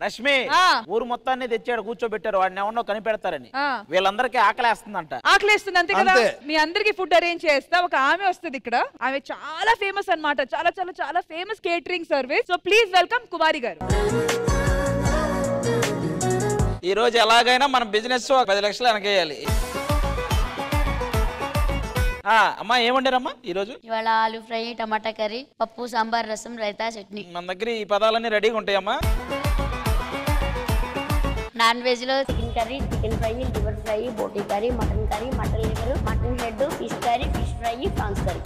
రష్మి ఊరు మొత్తాన్ని తెచ్చాడు కూర్చోబెట్టారు వాడిని ఎవరినో కనిపెడతారని వీళ్ళందరికీ ఆకలేస్తుందంట ఆకలేస్తుంది అంతే కదా మీ అందరికి ఫుడ్ అరేంజ్ చేస్తా ఒక ఆమె వస్తుంది ఇక్కడ ఆమె చాలా ఫేమస్ అన్నమాట చాలా చాలా చాలా famous catering service so please welcome Kumari garu ఈ రోజు ఎలాగైనా మన బిజినెస్ 10 లక్షలు వెనకేయాలి అమ్మా ఏమంటారమ్మా ఈ రోజు ఇవాళ ఆలు ఫ్రై టమాటా కర్రీ పప్పు సాంబార్ రసం రైతా చట్నీ మన దగ్గర ఈ పదాలన్నీ రెడీగా ఉంటాయమ్మా నాన్ వెజ్ లో chicken curry chicken fry liver fry boti curry mutton liver mutton head fish curry fish fry prawns curry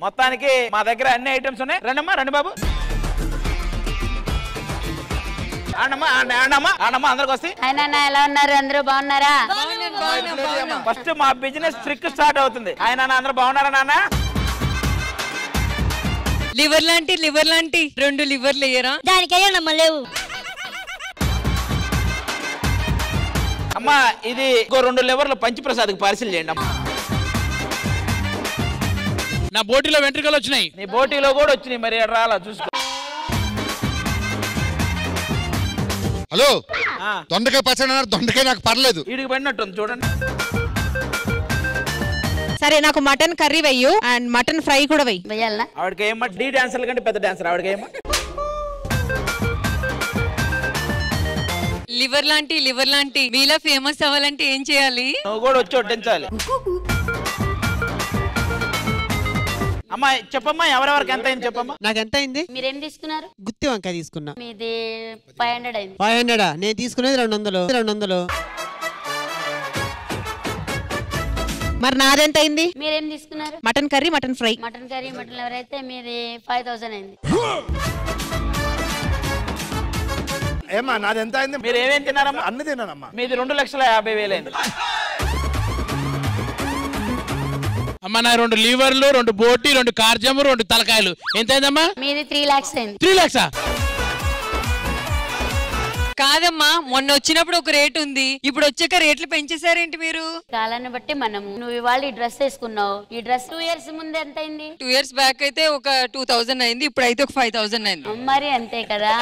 మొత్తానికి మా దగ్గర అన్ని ఐటమ్స్ ఉన్నాయి రండమ్మా రండి బాబు అందరికి వస్తే ఎలా ఉన్నారు అందరూ బాగున్నారా ఫస్ట్ మా బిజినెస్ ట్రిక్ స్టార్ట్ అవుతుంది ఆయన అందరూ బాగున్నారా నాన్న లివర్ లాంటి 2 లివర్లు వేయరా దానికయ్యా నమ్మలేవు అమ్మా ఇది ఇంకో 2 లివర్లు పంచప్రసాద్కి పార్సిల్ చేయండి అమ్మా నా బోటీలో వెంట్రుకలు వచ్చినాయి నీ బోటీలో కూడా వచ్చినాయి మరి రాలా చూసుకో హలో దొండకాయ పచ్చడి దొండకాయ నాకు పర్లేదు వీడికి పడినట్టుంది చూడండి సరే నాకు మటన్ కర్రీ వెయ్యు అండ్ మటన్ ఫ్రై కూడా వెయ్యాలా ఆవిడకి ఏమో డీ డాన్సర్ కంటే పెద్ద డాన్సర్ ఆవిడకి ఏమో లివర్ లాంటి మీలా ఫేమస్ అవ్వాలంటే ఏం చేయాలి నువ్వు కూడా వచ్చి వడ్డించాలి అమ్మా చెప్పమ్మా ఎవరెవరికి ఎంత అయింది చెప్పమ్మా నాకు ఎంత అయింది మీరేం తీసుకున్నారు గుత్తి వంకాయ తీసుకున్నా మీది 500 అయింది 500 నేను తీసుకునేది 200 మరి నాదెంత అయింది మీరేం తీసుకున్నారు mutton curry mutton fry mutton liver అయితే మీది 5000 అయింది ఏమా నాది ఎంత అయింది మీరు ఏమేం తిన్నారమ్మా అన్ని తిన్నానమ్మా మీది 2,50,000 అయింది అమ్మా నా 2 లివర్లు 2 బోటీ 2 కార్జము 2 తలకాయలు ఎంత అయిందమ్మా మీది 3 lakhs అయింది 3 lakhs కాదమ్మా మొన్న వచ్చినప్పుడు ఒక రేట్ ఉంది ఇప్పుడు వచ్చాక రేట్లు పెంచేసారేంటి మీరు కాలాన్ని బట్టి మనము నువ్వు ఇవాళ ఈ డ్రెస్ వేసుకున్నావు ఈ డ్రెస్ 2 years ముందు ఎంత అయింది 2 years బ్యాక్ అయితే ఒక 2000 అయింది ఇప్పుడు అయితే ఒక 5000 అయింది మరి అంతే కదా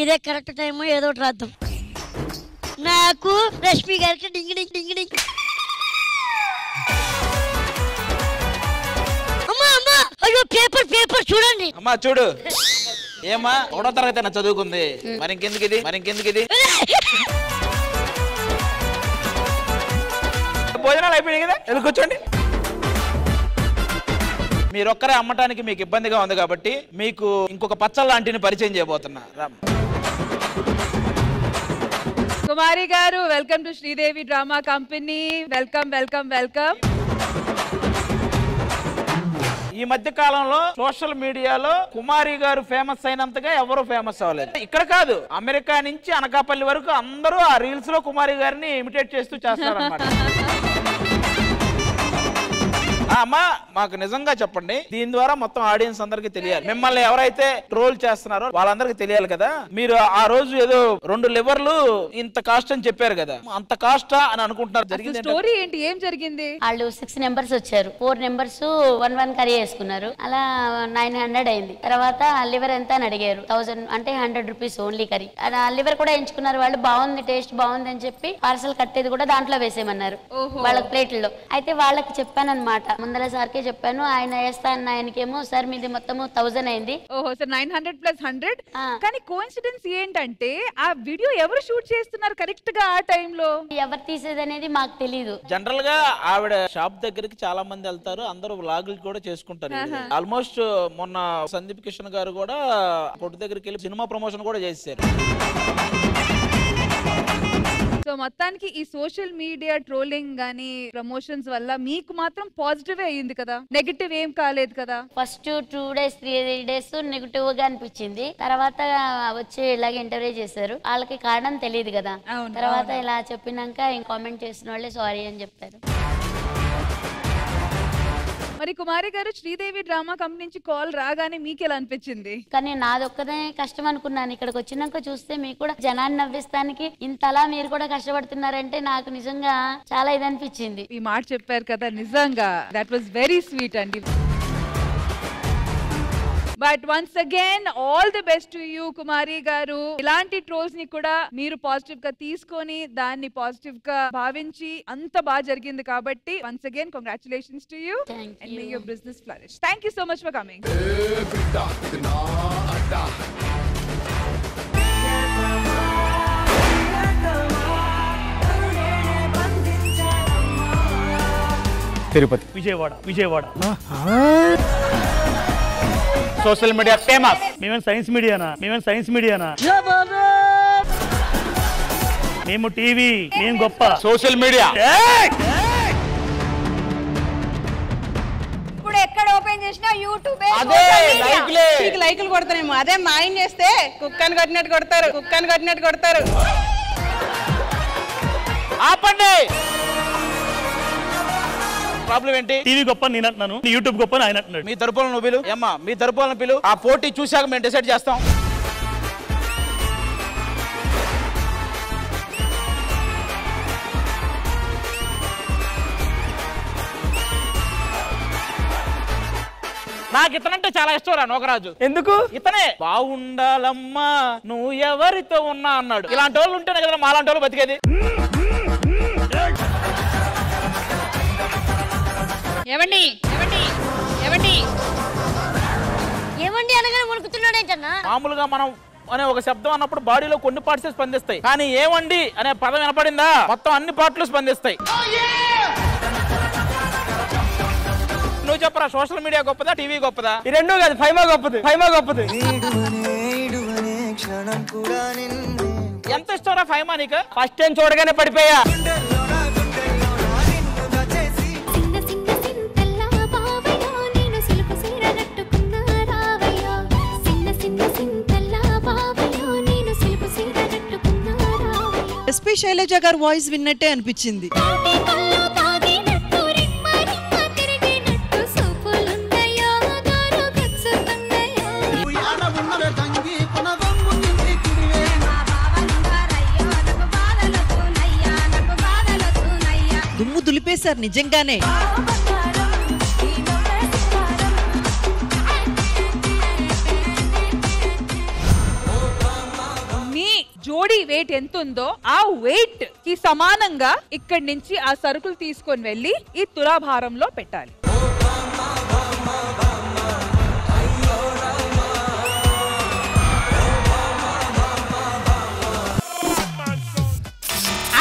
ఇదే కరెక్ట్ టైం ఏదో ఒకటి రాద్దాం నాకు రష్మి గారికి డింగి డింగి డింగి డింగి అమ్మా అమ్మా అయ్యో పేపర్ చూడండి అమ్మా చూడు ఏమా 1వ తరగతి చదువుకుంది మరి ఇంకెందుకు ఇది భోజనాలు అయిపోయాయి కదా వెళ్ళి కూర్చోండి మీరొక్కరే అమ్మటానికి మీకు ఇబ్బందిగా ఉంది కాబట్టి మీకు ఇంకొక పచ్చళ్ళ లాంటిని పరిచయం చేయబోతున్నా కుమారి గారు welcome to Sridevi drama company welcome ఈ మధ్య కాలంలో సోషల్ మీడియాలో కుమారి గారు ఫేమస్ అయినంతగా ఎవరు ఫేమస్ అవ్వలేదు ఇక్కడ కాదు అమెరికా నుంచి అనకాపల్లి వరకు అందరూ ఆ రీల్స్ లో కుమారి గారిని ఇమిటేట్ చేస్తూ చేస్తారన్నమాట అమ్మా మాకు నిజంగా చెప్పండి దీని ద్వారా మొత్తం ఆడియన్స్ అందరికి తెలియాలి మిమ్మల్ని ఎవరైతే ట్రోల్ చేస్తున్నారో వాళ్ళందరికి తెలియాలి కదా మీరు ఆ రోజు ఏదో 2 లివర్లు ఇంత కాస్ట్ అని చెప్పారు కదా అంత కాస్టా అని అనుకుంటున్నారు జరిగింది స్టోరీ ఏంటి ఏం జరిగింది వాళ్ళు 6 నెంబర్స్ వచ్చారు 4 నెంబర్స్ 1 కర్రీ వేసుకున్నారు అలా 900 అయింది తర్వాత లివర్ ఎంత అని అడిగారు 1000 అంటే 100 రూపీస్ ఓన్లీ కర్రీ లివర్ కూడా ఎంచుకున్నారు వాళ్ళు బాగుంది టేస్ట్ బాగుంది అని చెప్పి పార్సల్ కట్టేది కూడా దాంట్లో వేసేయమన్నారు వాళ్ళకి ప్లేట్లలో అయితే వాళ్ళకి చెప్పాను అనమాట ముందర సార్కే చెప్పాను ఆయన వేస్తాను ఆయనకేమో సార్ మీది మొత్తం 1000 అయింది ఓహో సార్ 900 + 100 కానీ కోఇన్సిడెన్స్ ఏంటంటే ఆ వీడియో ఎవరు షూట్ చేస్తున్నారు కరెక్ట్ గా ఆ టైంలో ఎవరు తీసేది అనేది మాకు తెలియదు జనరల్ గా ఆవిడ షాప్ దగ్గరికి చాలా మంది వెళ్తారు అందరూ వ్లాగులు కూడా చేసుకుంటారు ఆల్మోస్ట్ మొన్న సందీప్ కిషన్ గారు కూడా కొట్టు దగ్గరికి వెళ్ళి సినిమా ప్రమోషన్ కూడా చేశారు సో మొత్తానికి ఈ సోషల్ మీడియా ట్రోలింగ్ గానీ ప్రమోషన్స్ వల్ల మీకు మాత్రం పాజిటివ్ అయ్యింది కదా నెగటివ్ ఏం కాలేదు కదా ఫస్ట్ 2 days 3 days నెగటివ్ గా అనిపించింది తర్వాత వచ్చి ఇలాగ ఇంటర్వ్యూ చేశారు వాళ్ళకి కారణం తెలియదు కదా తర్వాత ఇలా చెప్పినాక కామెంట్ చేసిన వాళ్ళే సారీ అని చెప్తారు మరి కుమారి గారు శ్రీదేవి డ్రామా కంపెనీ నుంచి కాల్ రాగానే మీకు ఎలా అనిపించింది కానీ నాదొక్కదే కష్టం అనుకున్నాను ఇక్కడికి వచ్చినాక చూస్తే మీకు కూడా జనాన్ని నవ్విస్తానికి ఇంతలా మీరు కూడా కష్టపడుతున్నారంటే నాకు నిజంగా చాలా ఇది అనిపించింది ఈ మాట చెప్పారు కదా నిజంగా దట్ వాస్ వెరీ స్వీట్ అండి but once again all the best to you Kumari garu. ఇలాంటి ట్రోల్స్ ని కూడా మీరు పాజిటివ్ గా తీసుకొని దాన్ని పాజిటివ్ గా భావించి అంత బాగా జరిగింది కాబట్టి once again congratulations to you and May your business flourish. Thank you so much for coming. Tirupati, Vijayawada social media famous. మేమేం సైన్స్ మీడియానా? మేము టీవీ, మేము గొప్ప సోషల్ మీడియా. ఇప్పుడు ఎక్కడ ఓపెన్ చేసినా యూట్యూబ్ లైకులు కొడతారేమో. అదే మాయం చేస్తే కుక్కని కొట్టినట్టు కొడతారు. ఆపండి. ప్రాబ్లం ఏంటి? టీవీ గొప్ప నేను అంటున్నాను, యూట్యూబ్ గొప్ప ఆయన అంటున్నాడు. మీ తరపులను పిలు ఏమ్మా, మీ తరపులను పిలు. ఆ పోటీ చూశాక మేము డిసైడ్ చేస్తాం. నాకు ఇతనంటే చాలా ఇష్టం రా నోకరాజు. ఎందుకు? ఇతనే బాగుండాలమ్మా నువ్వు ఎవరితో ఉన్నా అన్నాడు. ఇలాంటి వాళ్ళు ఉంటేనే కదా మాలాంటి వాళ్ళు బతికేది. ఏమండి అనగానే మునుకుతున్నాడేంటన్నా? మామూలుగా మనం అనే ఒక శబ్దం అన్నప్పుడు బాడీలో కొన్ని పార్ట్స్ స్పందిస్తాయి, కానీ ఏమండి అనే పదం వినపడిందా మొత్తం అన్ని పార్ట్లు స్పందిస్తాయి. నువ్వు చెప్పరా, సోషల్ మీడియా గొప్పదా టీవీ గొప్పదా? ఈ రెండు కాదు, ఫైమా గొప్పది. ఎంత ఇష్టంరా ఫైమా నీకు? ఫస్ట్ టైం చూడగానే పడిపోయా. ఎస్పీ శైలజ గారు వాయిస్ విన్నట్టే అనిపించింది. దుమ్ము దులిపేశారు నిజంగానే. జోడీ వెయిట్ ఎంత ఉందో ఆ వెయిట్ కి సమానంగా ఇక్కడి నుంచి ఆ సరుకులు తీసుకొని వెళ్ళి ఈ తులాభారంలో పెట్టాలి.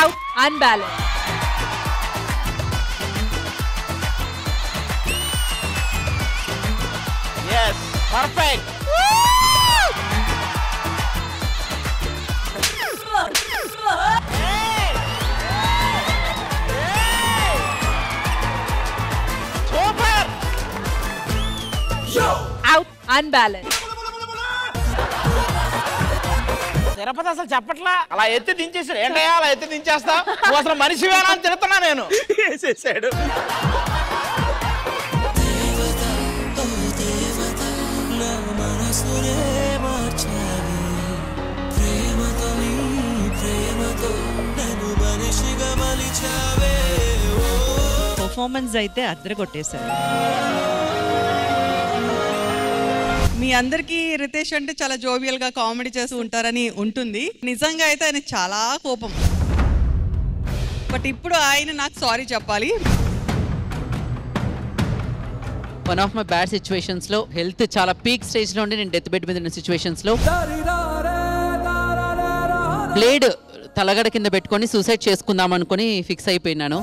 Out, unbalance. yes perfect. Out, unbalance. Tirupati అసలు చెప్పట్లా, అలా ఎత్తి దించేసాడు. ఏంటయ్యా అలా ఎత్తి దించేస్తా, నువ్వు అసలు మనిషివేనా అని తిడుతున్నా నేను. వేసేసాడు. పర్ఫార్మెన్స్ అయితే అద్దరగొట్టేశారు. మీ అందరికీ రితేష్ అంటే చాలా జోవియల్ గా కామెడీ చేస్తూ ఉంటారని ఉంటుంది. నిజంగా అయితే ఆయన చాలా కోపం. బట్ ఇప్పుడు ఆయన నాకు సారీ చెప్పాలి. One of my bad situations లో, హెల్త్ చాలా పీక్ స్టేజ్ లో ఉండి నేను డెత్ బెడ్ మీద ఉన్న సిచ్యువేషన్స్ లో బ్లేడ్ తలగడ కింద పెట్టుకొని సూసైడ్ చేసుకుందాం అనుకుని ఫిక్స్ అయిపోయినాను.